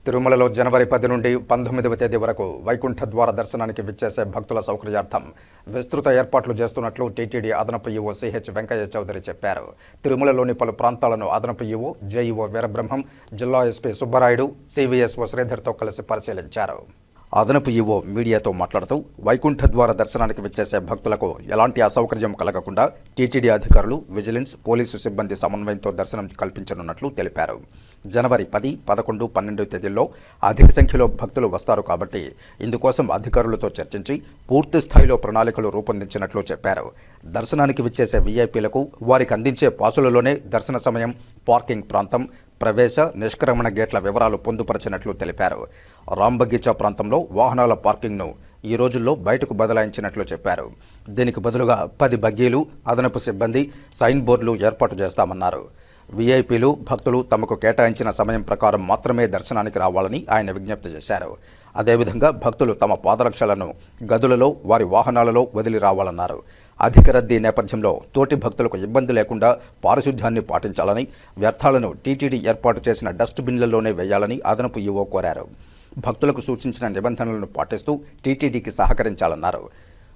తిరుమలలో జనవరి 10 నుండి 19వ తేదీ వరకు వైకుంఠ ద్వార దర్శనానికి విచ్చేసే భక్తుల సౌకర్యార్థం విస్తృత ఏర్పాట్లు చేస్తున్నట్లు టీటీడీ అదనపు ఈవో సిహెచ్ వెంకయ్య చౌదరి చెప్పారు. తిరుమలలోని పలు ప్రాంతాలను అదనపు ఈవో జేఈఓ వీరబ్రహ్మం, జిల్లా ఎస్పీ సుబ్బరాయుడు, సివిఎస్ఓ శ్రీధర్తో కలిసి పరిశీలించారు. అదనపు ఈవో మీడియాతో మాట్లాడుతూ వైకుంఠ ద్వార దర్శనానికి విచ్చేసే భక్తులకు ఎలాంటి అసౌకర్యం కలగకుండా టీటీడీ అధికారులు, విజిలెన్స్, పోలీసు సిబ్బంది సమన్వయంతో దర్శనం కల్పించనున్నట్లు తెలిపారు. జనవరి 10, 11, 12 తేదీల్లో అధిక సంఖ్యలో భక్తులు వస్తారు కాబట్టి ఇందుకోసం అధికారులతో చర్చించి పూర్తి స్థాయిలో ప్రణాళికలు రూపొందించినట్లు చెప్పారు. దర్శనానికి విచ్చేసే వీఐపీలకు వారికి అందించే పాసులలోనే దర్శన సమయం, పార్కింగ్ ప్రాంతం, ప్రవేశ, నిష్క్రమణ గేట్ల వివరాలు పొందుపరిచినట్లు తెలిపారు. రాంబగీచా ప్రాంతంలో వాహనాల పార్కింగ్ను ఈ రోజుల్లో బయటకు బదలాయించినట్లు చెప్పారు. దీనికి బదులుగా 10 బగ్గీలు, అదనపు సిబ్బంది, సైన్ బోర్డులు ఏర్పాటు చేస్తామన్నారు. వీఐపీలు, భక్తులు తమకు కేటాయించిన సమయం ప్రకారం మాత్రమే దర్శనానికి రావాలని ఆయన విజ్ఞప్తి చేశారు. అదేవిధంగా భక్తులు తమ పాదరక్షలను గదులలో, వారి వాహనాలలో వదిలి రావాలన్నారు. అధిక రద్దీ నేపథ్యంలో తోటి భక్తులకు ఇబ్బంది లేకుండా పారిశుధ్యాన్ని పాటించాలని, వ్యర్థాలను టీటీడీ ఏర్పాటు చేసిన డస్ట్బిన్లలోనే వేయాలని అదనపు ఈవో కోరారు. భక్తులకు సూచించిన నిబంధనలను పాటిస్తూ టీటీడీకి సహకరించాలన్నారు.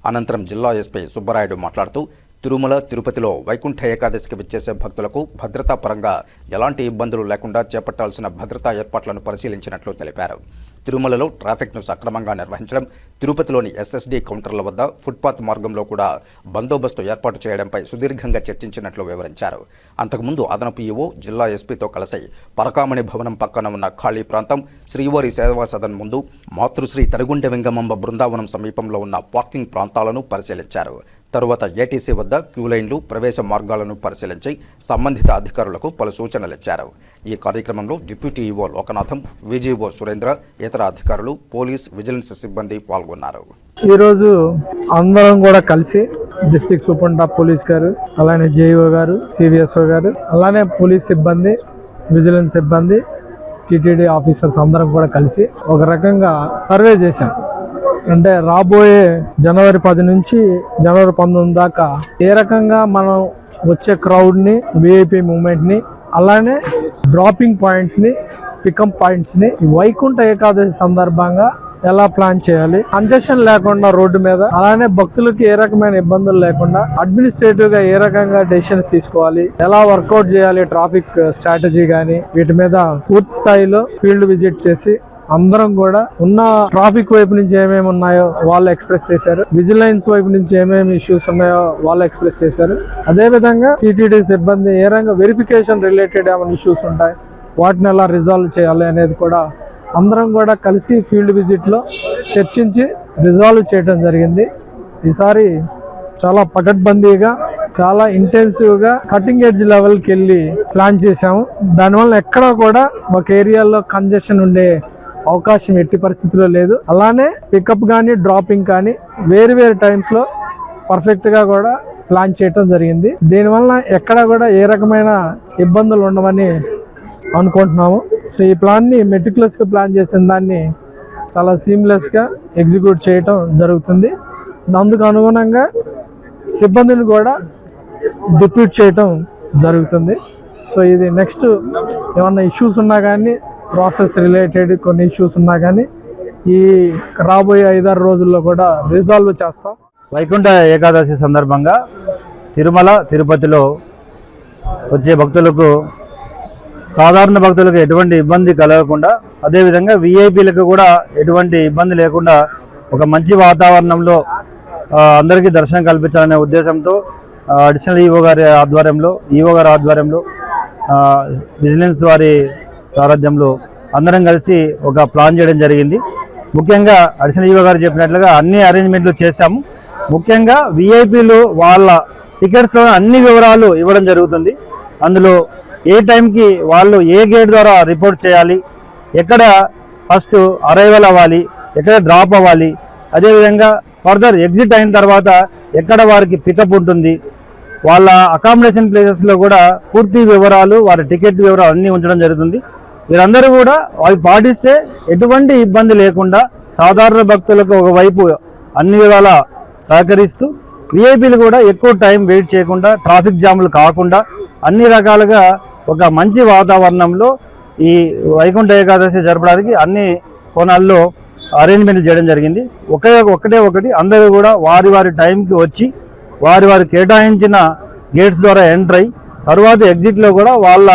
అనంతరం జిల్లా ఎస్పీ సుబ్బరాయుడు మాట్లాడుతూ తిరుమల, తిరుపతిలో వైకుంఠ ఏకాదశికి విచ్చేసే భక్తులకు భద్రతా పరంగా ఎలాంటి ఇబ్బందులు లేకుండా చేపట్టాల్సిన భద్రతా ఏర్పాట్లను పరిశీలించినట్లు తెలిపారు. తిరుమలలో ట్రాఫిక్ను సక్రమంగా నిర్వహించడం, తిరుపతిలోని ఎస్ఎస్డీ కౌంటర్ల వద్ద ఫుట్పాత్ మార్గంలో కూడా బందోబస్తు ఏర్పాటు చేయడంపై సుదీర్ఘంగా చర్చించినట్లు వివరించారు. అంతకుముందు అదనపు ఈవో జిల్లా ఎస్పీతో కలిసి పరకామణి భవనం పక్కన ఉన్న ఖాళీ ప్రాంతం, శ్రీవారి సేవా సదన్ ముందు, మాతృశ్రీ తరుగుండె వెంగమాంబ బృందావనం సమీపంలో ఉన్న పార్కింగ్ ప్రాంతాలను పరిశీలించారు. తరువాత ఏటీసీ వద్ద క్యూలైన్లు, ప్రవేశ మార్గాలను పరిశీలించి సంబంధిత అధికారులకు పలు సూచనలిచ్చారు. ఈ కార్యక్రమంలో deputy EO Lokanatham, VGO Surendra, ఇతర అధికారులు, పోలీస్, విజిలెన్స్ సిబ్బంది పాల్గొన్నారు. ఈరోజు అందరం కూడా కలిసి డిస్ట్రిక్ట్ సూపరింటెండెంట్ ఆఫ్ పోలీస్ గారు, అలానే జేఈఓ గారు, సివిఎస్ఓ గారు, అలానే పోలీస్ సిబ్బంది, విజిలెన్స్ సిబ్బంది, టీటీడీ ఆఫీసర్స్ అందరం కూడా కలిసి ఒక రకంగా సర్వే చేశాం. అంటే రాబోయే జనవరి 10 నుంచి జనవరి 19 దాకా ఏ రకంగా మనం వచ్చే క్రౌడ్ని, విఐపి మూవ్మెంట్ని, అలానే డ్రాపింగ్ పాయింట్స్ని, పికప్ పాయింట్స్ని వైకుంఠ ఏకాదశి సందర్భంగా ఎలా ప్లాన్ చేయాలి, కంజెషన్ లేకుండా రోడ్డు మీద, అలానే భక్తులకి ఏ రకమైన ఇబ్బందులు లేకుండా అడ్మినిస్ట్రేటివ్ గా ఏ రకంగా డెసిషన్స్ తీసుకోవాలి, ఎలా వర్కౌట్ చేయాలి, ట్రాఫిక్ స్ట్రాటజీ గానీ వీటి మీద పూర్తి స్థాయిలో ఫీల్డ్ విజిట్ చేసి అందరం కూడా ఉన్న ట్రాఫిక్ వైపు నుంచి ఏమేమి ఉన్నాయో వాళ్ళు ఎక్స్ప్రెస్ చేశారు, విజిలెన్స్ వైపు నుంచి ఏమేమి ఇష్యూస్ ఉన్నాయో వాళ్ళు ఎక్స్ప్రెస్ చేశారు. అదేవిధంగా టీటీడీ సిబ్బంది ఏ రకంగా వెరిఫికేషన్ రిలేటెడ్ ఏమైనా ఇష్యూస్ ఉంటాయి, వాటిని ఎలా రిజాల్వ్ చేయాలి అనేది కూడా అందరం కూడా కలిసి ఫీల్డ్ విజిట్లో చర్చించి రిజాల్వ్ చేయడం జరిగింది. ఈసారి చాలా పకడ్బందీగా, చాలా ఇంటెన్సివ్గా కటింగ్ ఎడ్జ్ లెవెల్కి వెళ్ళి ప్లాన్ చేశాము. దానివల్ల ఎక్కడా కూడా ఒక ఏరియాలో కంజెషన్ ఉండే అవకాశం ఎట్టి పరిస్థితిలో లేదు. అలానే పికప్ కానీ డ్రాపింగ్ కానీ వేరు వేరు టైమ్స్లో పర్ఫెక్ట్గా కూడా ప్లాన్ చేయడం జరిగింది. దీనివల్ల ఎక్కడ కూడా ఏ రకమైన ఇబ్బందులు ఉండవని అనుకుంటున్నాము. సో ఈ ప్లాన్ని మెటిక్యులస్గా ప్లాన్ చేసిన దాన్ని చాలా సీమ్లెస్గా ఎగ్జిక్యూట్ చేయటం జరుగుతుంది. అందుకు అనుగుణంగా సిబ్బందిని కూడా డిప్యూట్ చేయటం జరుగుతుంది. సో ఇది నెక్స్ట్ ఏమన్నా ఇష్యూస్ ఉన్నా కానీ, ప్రాసెస్ రిలేటెడ్ కొన్ని ఇష్యూస్ ఉన్నా కానీ ఈ రాబోయే 5-6 రోజుల్లో కూడా రిజాల్వ్ చేస్తాం. వైకుంఠ ఏకాదశి సందర్భంగా తిరుమల, తిరుపతిలో వచ్చే భక్తులకు, సాధారణ భక్తులకు ఎటువంటి ఇబ్బంది కలగకుండా, అదేవిధంగా విఐపీలకు కూడా ఎటువంటి ఇబ్బంది లేకుండా ఒక మంచి వాతావరణంలో అందరికీ దర్శనం కల్పించాలనే ఉద్దేశంతో అడిషనల్ ఈవో గారి ఆధ్వర్యంలో విజిలెన్స్ వారి సారథ్యంలో అందరం కలిసి ఒక ప్లాన్ చేయడం జరిగింది. ముఖ్యంగా అడిషనల్ ఈవో గారు చెప్పినట్లుగా అన్ని అరేంజ్మెంట్లు చేశాము. ముఖ్యంగా విఐపీలు వాళ్ళ టికెట్స్లో అన్ని వివరాలు ఇవ్వడం జరుగుతుంది. అందులో ఏ టైంకి వాళ్ళు ఏ గేట్ ద్వారా రిపోర్ట్ చేయాలి, ఎక్కడ ఫస్ట్ అరైవల్ అవ్వాలి, ఎక్కడ డ్రాప్ అవ్వాలి, అదేవిధంగా ఫర్దర్ ఎగ్జిట్ అయిన తర్వాత ఎక్కడ వారికి పికప్ ఉంటుంది, వాళ్ళ అకామిడేషన్ ప్లేసెస్లో కూడా పూర్తి వివరాలు, వారి టికెట్ వివరాలు అన్నీ ఉంచడం జరుగుతుంది. వీరందరూ కూడా అవి పాటిస్తే ఎటువంటి ఇబ్బంది లేకుండా సాధారణ భక్తులకు ఒకవైపు అన్ని విధాలా సహకరిస్తూ, విఐపీలు కూడా ఎక్కువ టైం వెయిట్ చేయకుండా, ట్రాఫిక్ జాములు కాకుండా అన్ని రకాలుగా ఒక మంచి వాతావరణంలో ఈ వైకుంఠ ఏకాదశి జరపడానికి అన్ని కోణాల్లో అరేంజ్మెంట్లు చేయడం జరిగింది. ఒకటి అందరూ కూడా వారి వారి టైంకి వచ్చి వారి కేటాయించిన గేట్స్ ద్వారా ఎంటర్ అయ్యి తర్వాత ఎగ్జిట్లో కూడా వాళ్ళ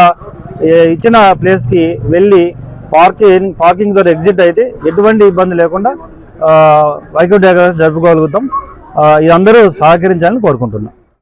ఇచ్చిన ప్లేస్కి వెళ్ళి పార్కింగ్ ద్వారా ఎగ్జిట్ అయితే ఎటువంటి ఇబ్బంది లేకుండా వైకుంఠ ఏకాదశి జరుపుకోగలుగుతాం. ఇది అందరూ సహకరించాలని కోరుకుంటున్నాం.